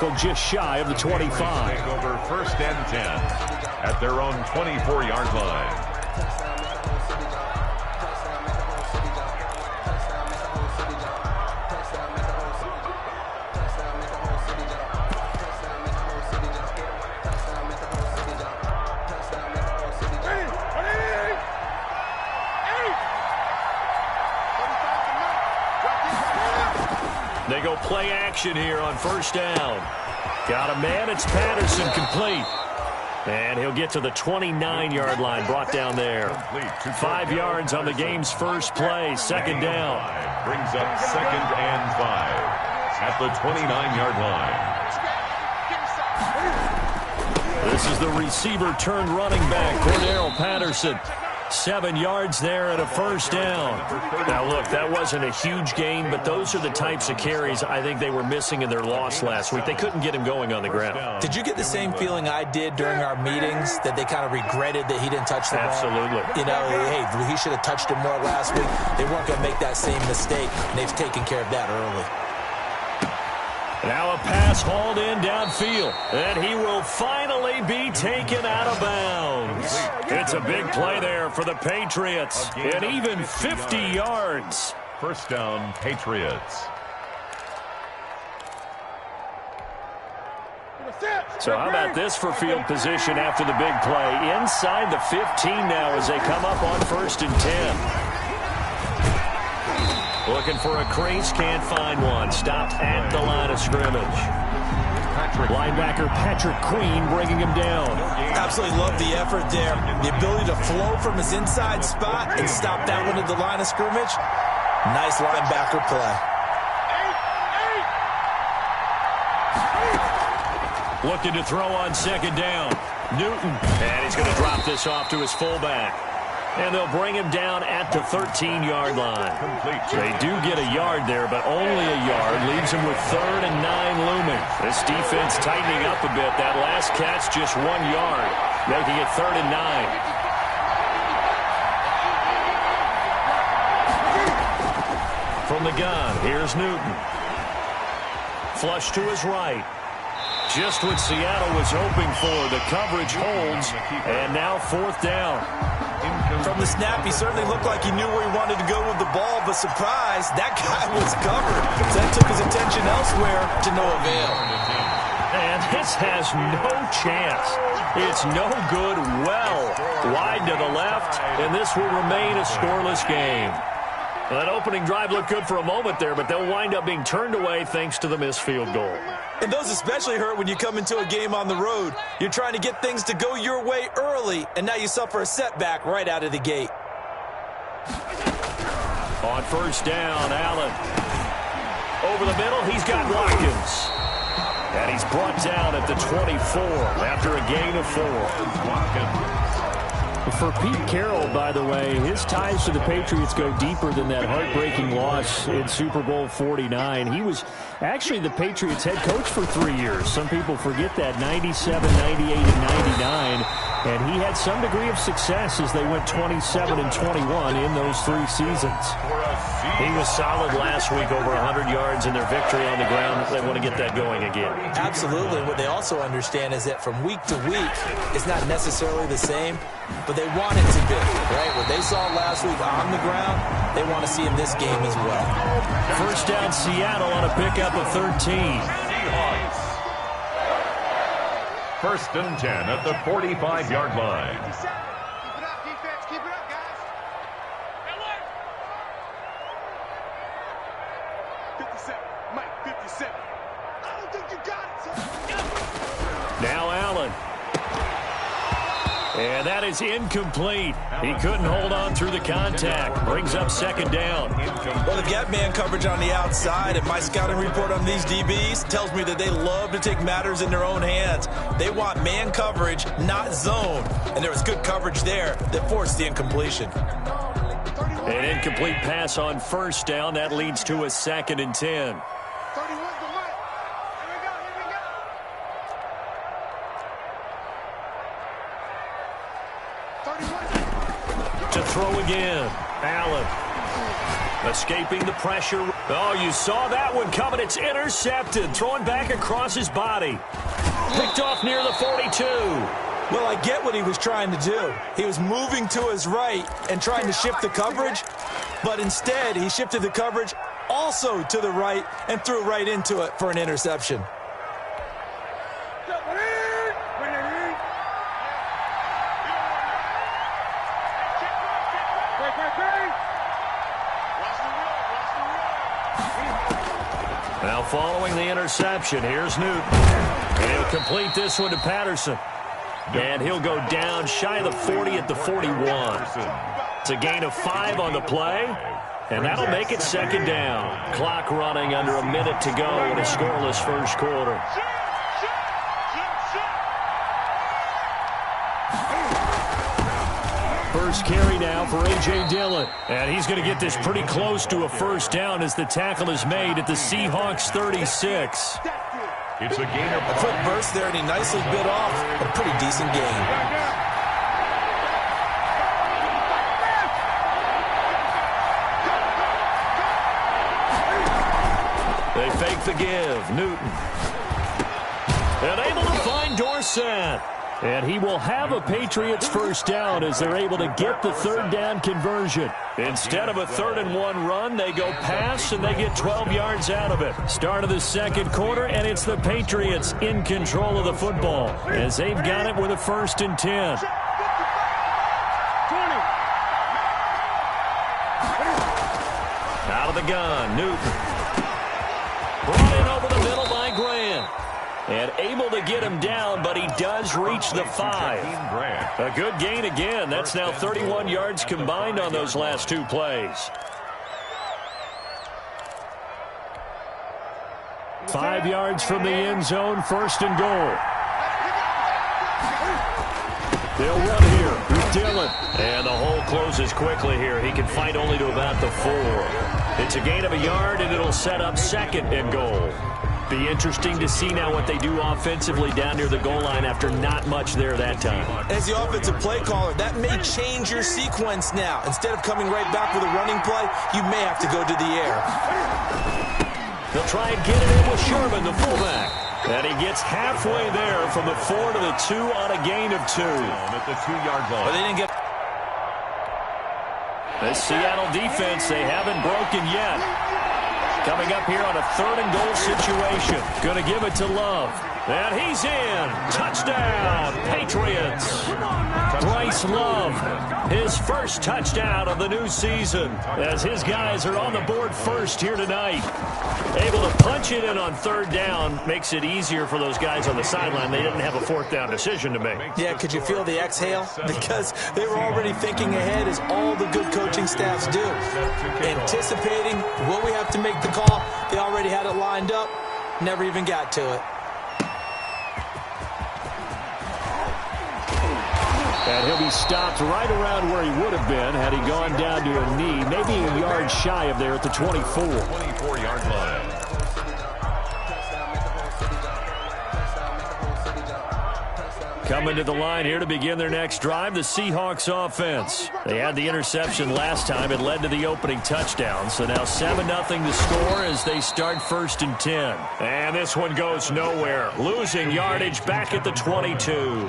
tackle just shy of the 25. Take over 1st and 10 at their own 24-yard line. They go play action here on 1st down. Got a man. It's Patterson, complete. And he'll get to the 29-yard line, brought down there. 5 yards on the game's first play. 2nd down. Brings up 2nd and 5 at the 29-yard line. This is the receiver turned running back, Cordero Patterson. 7 yards there and a 1st down. Now, look, that wasn't a huge gain, but those are the types of carries I think they were missing in their loss last week. They couldn't get him going on the ground. Did you get the same feeling I did during our meetings, that they kind of regretted that he didn't touch the ball? Absolutely. You know, hey, he should have touched it more last week. They weren't going to make that same mistake, and they've taken care of that early. Now a pass hauled in downfield, and he will finally be taken out of bounds. It's a big play there for the Patriots, and even 50 yards. 1st down, Patriots. So how about this for field position after the big play? Inside the 15 now as they come up on 1st and 10. Looking for a crease, can't find one. Stopped at the line of scrimmage. Linebacker Patrick Queen bringing him down. Absolutely love the effort there. The ability to flow from his inside spot and stop that one at the line of scrimmage. Nice linebacker play. Looking to throw on 2nd down. Newton. And he's going to drop this off to his fullback. And they'll bring him down at the 13-yard line. They do get a yard there, but only a yard. Leaves him with 3rd and 9 looming. This defense tightening up a bit. That last catch just 1 yard, making it 3rd and 9. From the gun, here's Newton. Flush to his right. Just what Seattle was hoping for. The coverage holds, and now 4th down. From the snap, he certainly looked like he knew where he wanted to go with the ball, but surprise, that guy was covered. So that took his attention elsewhere to no avail. And this has no chance. It's no good. Well wide to the left, and this will remain a scoreless game. Well, that opening drive looked good for a moment there, but they'll wind up being turned away thanks to the missed field goal. And those especially hurt when you come into a game on the road. You're trying to get things to go your way early, and now you suffer a setback right out of the gate. On 1st down, Allen. Over the middle, he's got Watkins. And he's brought down at the 24 after a gain of 4. Watkins. For Pete Carroll, by the way, his ties to the Patriots go deeper than that heartbreaking loss in Super Bowl 49. He was actually the Patriots head coach for 3 years. Some people forget that, 97, 98, and 99. And he had some degree of success as they went 27 and 21 in those 3 seasons. He was solid last week, over 100 yards in their victory on the ground. They want to get that going again. Absolutely. What they also understand is that from week to week, it's not necessarily the same, but they want it to be, right? What they saw last week on the ground, they want to see in this game as well. 1st down, Seattle on a pickup of 13. 1st and 10 at the 45-yard line. Now Allen. And that is incomplete. He couldn't hold on through the contact. Brings up 2nd down. Well, they've got man coverage on the outside, and my scouting report on these DBs tells me that they love to take matters in their own hands. They want man coverage, not zone. And there was good coverage there that forced the incompletion. An incomplete pass on 1st down. That leads to a 2nd and 10. To throw again, Allen. Escaping the pressure. Oh, you saw that one coming. It's intercepted. Throwing back across his body. Picked off near the 42. Well, I get what he was trying to do. He was moving to his right and trying to shift the coverage, but instead he shifted the coverage also to the right and threw right into it for an interception. Now following the interception, here's Newton. And he'll complete this one to Patterson. And he'll go down shy of the 40 at the 41. It's a gain of 5 on the play. And that'll make it second down. Clock running under a minute to go in a scoreless first quarter. First carry now for A.J. Dillon. And he's going to get this pretty close to a first down as the tackle is made at the Seahawks 36. It's a gain of a quick burst there, and he nicely bit off a pretty decent gain. They fake the give. Newton. And able to find Dorsett. And he will have a Patriots first down as they're able to get the third down conversion. Instead of a 3rd-and-1 run, they go pass, and they get 12 yards out of it. Start of the second quarter, and it's the Patriots in control of the football as they've got it with a 1st and 10. Out of the gun, Newton. Brought in over the middle by Grant. And able to get him down, but he does reach the 5. A good gain again. That's now 31 yards combined on those last 2 plays. 5 yards from the end zone, 1st and goal. They'll run here with Dillon. And the hole closes quickly here. He can fight only to about the 4. It's a gain of a yard, and it'll set up 2nd and goal. Be interesting to see now what they do offensively down near the goal line after not much there that time. As the offensive play caller, that may change your sequence now. Instead of coming right back with a running play, you may have to go to the air. They'll try and get it in with Sherman, the fullback. And he gets halfway there from the 4 to the 2 on a gain of 2. At the 2-yard line. But they didn't get... This Seattle defense, they haven't broken yet. Coming up here on a 3rd and goal situation. Going to give it to Love. And he's in. Touchdown, Patriots. Bryce Love, his first touchdown of the new season as his guys are on the board first here tonight. Able to punch it in on 3rd down. Makes it easier for those guys on the sideline. They didn't have a 4th down decision to make. Yeah, could you feel the exhale? Because they were already thinking ahead, as all the good coaching staffs do. Anticipating what we have to make the call. They already had it lined up. Never even got to it. And he'll be stopped right around where he would have been had he gone down to a knee, maybe a yard shy of there at the 24. 24-yard line. Coming to the line here to begin their next drive, the Seahawks offense. They had the interception last time. It led to the opening touchdown. So now 7-0 to score as they start 1st and 10. And this one goes nowhere. Losing yardage back at the 22.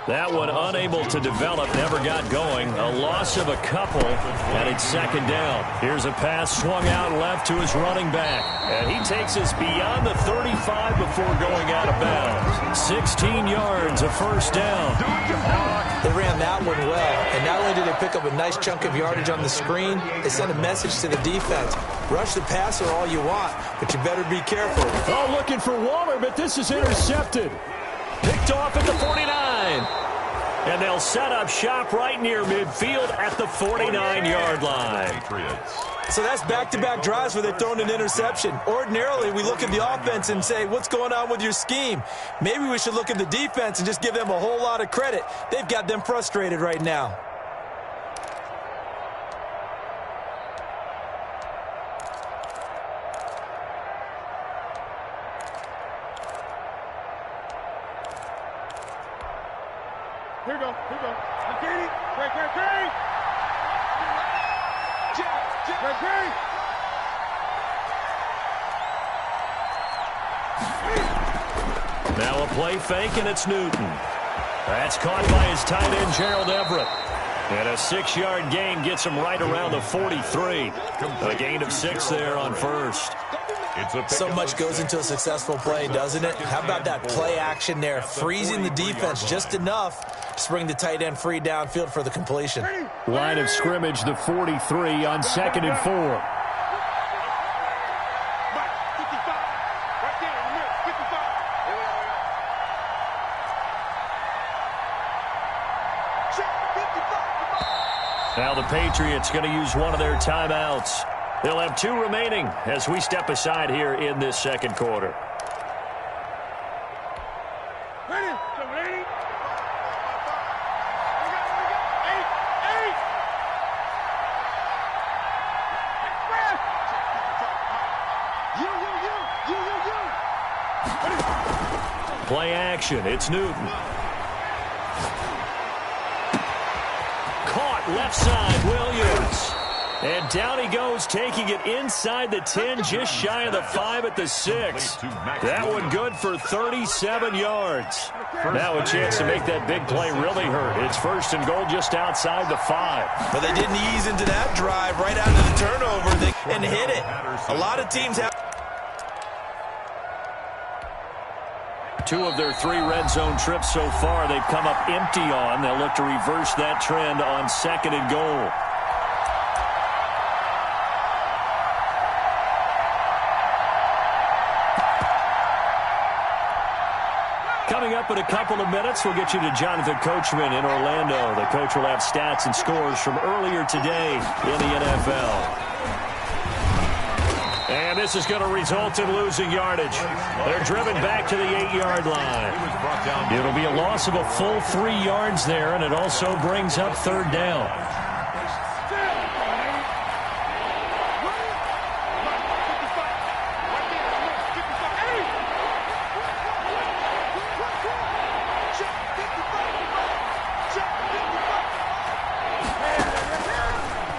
That one unable to develop, never got going. A loss of a couple, and it's 2nd down. Here's a pass swung out left to his running back. And he takes us beyond the 35 before going out of bounds. 16 yards, a 1st down. They ran that one well. And not only did they pick up a nice chunk of yardage on the screen, they sent a message to the defense. Rush the passer all you want, but you better be careful. Oh, looking for Waller, but this is intercepted. Picked off at the 49. And they'll set up shop right near midfield at the 49-yard line. So that's back-to-back drives where they've thrown an interception. Ordinarily, we look at the offense and say, what's going on with your scheme? Maybe we should look at the defense and just give them a whole lot of credit. They've got them frustrated right now. Here we go. Katie. Great. Jack. Now a play fake, and it's Newton. That's caught by his tight end, Gerald Everett. And a 6-yard gain gets him right around the 43. A gain of 6 there on first. So much goes into a successful play, doesn't it? How about that play action there, freezing the defense just enough to bring the tight end free downfield for the completion. Line of scrimmage, the 43 on 2nd and 4. Now the Patriots going to use one of their timeouts. They'll have 2 remaining as we step aside here in this second quarter. Play action. It's Newton. Caught left side, Williams. And down he goes, taking it inside the 10, just shy of the 5 at the 6. That one good for 37 yards. Now a chance to make that big play really hurt. It's 1st and goal just outside the 5. But they didn't ease into that drive right out of the turnover and hit it. A lot of teams have 2 of their 3 red zone trips so far they've come up empty on. They'll look to reverse that trend on 2nd and goal. Coming up in a couple of minutes, we'll get you to Jonathan Coachman in Orlando. The coach will have stats and scores from earlier today in the NFL. And this is going to result in losing yardage. They're driven back to the 8-yard line. It'll be a loss of a full 3 yards there, and it also brings up 3rd down.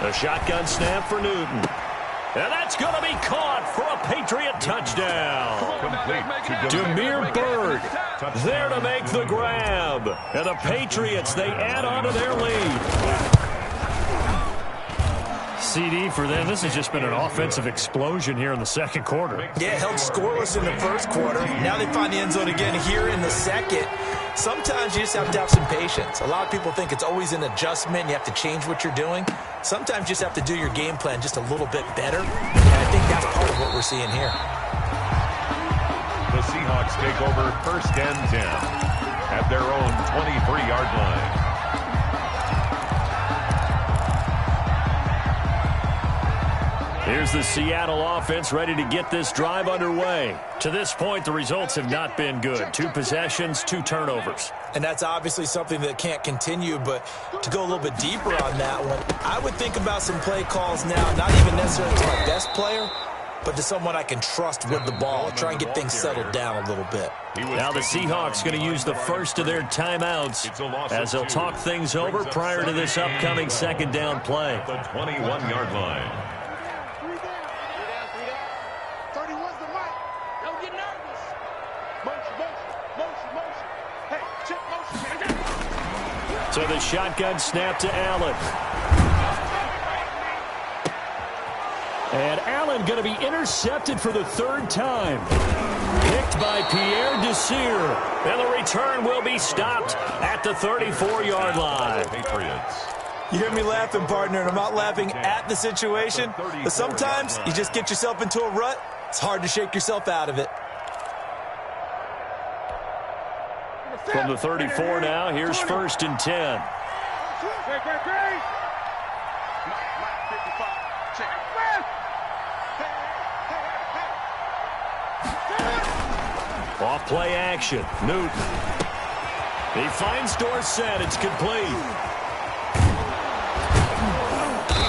A shotgun snap for Newton. And that's going to be caught for a Patriot touchdown. Demir Bird there to make the grab. And the Patriots, they add on to their lead. CD for them. This has just been an offensive explosion here in the second quarter. Yeah, held scoreless in the first quarter. Now they find the end zone again here in the second. Sometimes you just have to have some patience. A lot of people think it's always an adjustment. You have to change what you're doing. Sometimes you just have to do your game plan just a little bit better. And I think that's part of what we're seeing here. The Seahawks take over 1st and 10 at their own 23-yard line. Here's the Seattle offense ready to get this drive underway. To this point, the results have not been good. 2 possessions, 2 turnovers. And that's obviously something that can't continue, but to go a little bit deeper on that one, I would think about some play calls now, not even necessarily to my best player, but to someone I can trust with the ball. Try and get things settled down a little bit. Now the Seahawks going to use the first of their timeouts as they'll talk things over prior to this upcoming 2nd down play. The 21-yard line. So the shotgun snap to Allen. And Allen going to be intercepted for the 3rd time. Picked by Pierre Desir. And the return will be stopped at the 34-yard line. Patriots. You hear me laughing, partner, and I'm not laughing at the situation. But sometimes you just get yourself into a rut. It's hard to shake yourself out of it. From the 34 now, here's 1st and 10. Off play action, Newton. He finds Dorsett, it's complete.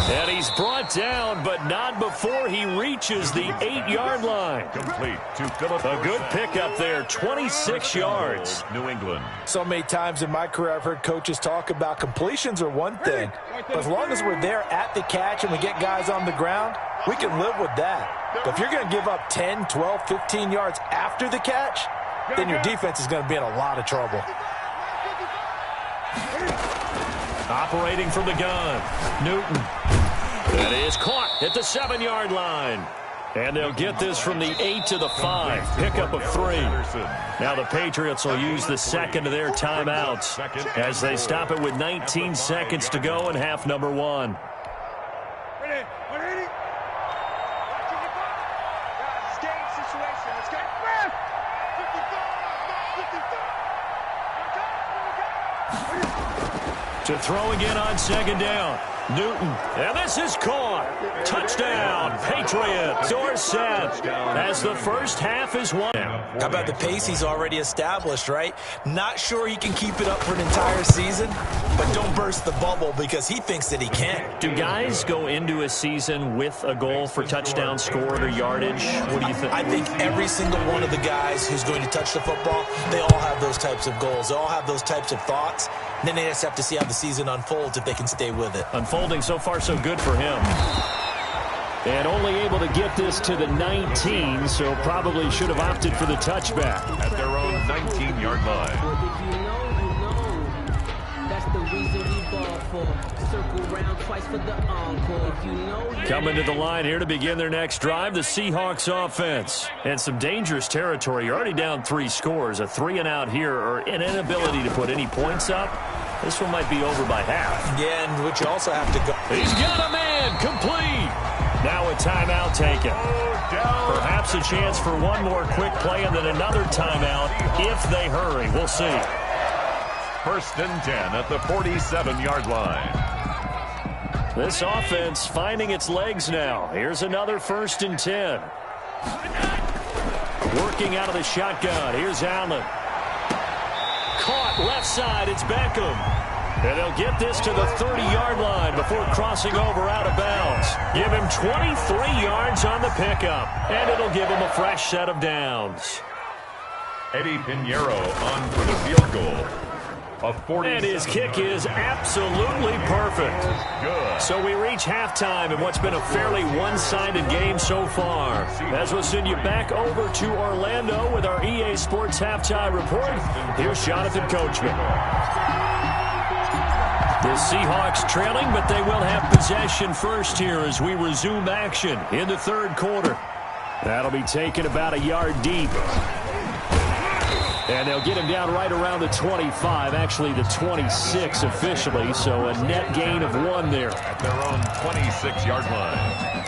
And he's brought down, but not before he reaches the 8-yard line. Complete to Philip. A good pickup there, 26 yards. New England. So many times in my career I've heard coaches talk about completions are one thing, but as long as we're there at the catch and we get guys on the ground, we can live with that. But if you're going to give up 10, 12, 15 yards after the catch, then your defense is going to be in a lot of trouble. Operating from the gun, Newton. That is caught at the 7-yard line. And they'll get this from the 8 to the 5. Pickup of 3. Now the Patriots will use the second of their timeouts as they stop it with 19 seconds to go in half number 1. To throw again on second down. Newton. And this is caught. Touchdown, Patriots. Dorsett as the first half is won. How about the pace he's already established, right? Not sure he can keep it up for an entire season, but don't burst the bubble because he thinks that he can. Do guys go into a season with a goal for touchdown scored or yardage? What do you think? I think every single one of the guys who's going to touch the football, they all have those types of goals. They all have those types of thoughts. And then they just have to see how the season unfolds if they can stay with it. Unfolding so far so good for him. And only able to get this to the 19, so probably should have opted for the touchback. At their own 19-yard line. Coming to the line here to begin their next drive, the Seahawks offense. And some dangerous territory. You're already down 3 scores. A 3-and-out here or an inability to put any points up. This one might be over by half. Yeah, and which you also have to go. He's got a man complete. Now a timeout taken. Perhaps a chance for one more quick play and then another timeout if they hurry. We'll see. 1st and 10 at the 47-yard line. This offense finding its legs now. Here's another 1st and 10. Working out of the shotgun. Here's Allen. Caught left side. It's Beckham. And they'll get this to the 30-yard line before crossing over out of bounds. Give him 23 yards on the pickup. And it'll give him a fresh set of downs. Eddie Pinheiro on for the field goal. And his kick is absolutely perfect. Good. So we reach halftime in what's been a fairly one-sided game so far. As we'll send you back over to Orlando with our EA Sports Halftime Report, here's Jonathan Coachman. The Seahawks trailing, but they will have possession first here as we resume action in the 3rd quarter. That'll be taken about a yard deep. And they'll get him down right around the 25, actually the 26 officially, so a net gain of 1 there. At their own 26-yard line.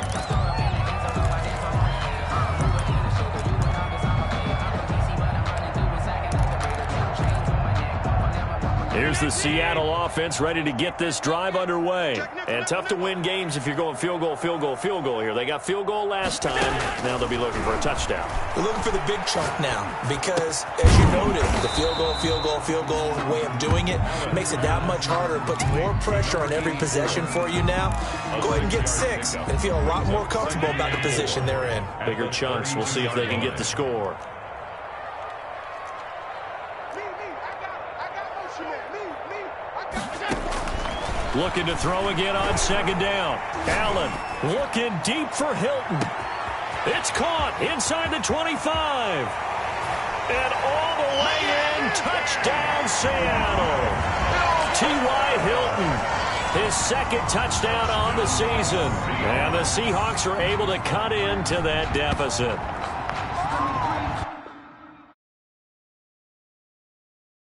Here's the Seattle offense ready to get this drive underway. And tough to win games if you're going field goal, field goal, field goal here. They got field goal last time. Now they'll be looking for a touchdown. They're looking for the big chunk now because, as you noted, the field goal, field goal, field goal way of doing it makes it that much harder. It puts more pressure on every possession for you now. Go ahead and get 6 and feel a lot more comfortable about the position they're in. Bigger chunks. We'll see if they can get the score. Looking to throw again on second down. Allen looking deep for Hilton. It's caught inside the 25. And all the way in. Touchdown, Seattle. T.Y. Hilton. His 2nd touchdown on the season. And the Seahawks are able to cut into that deficit.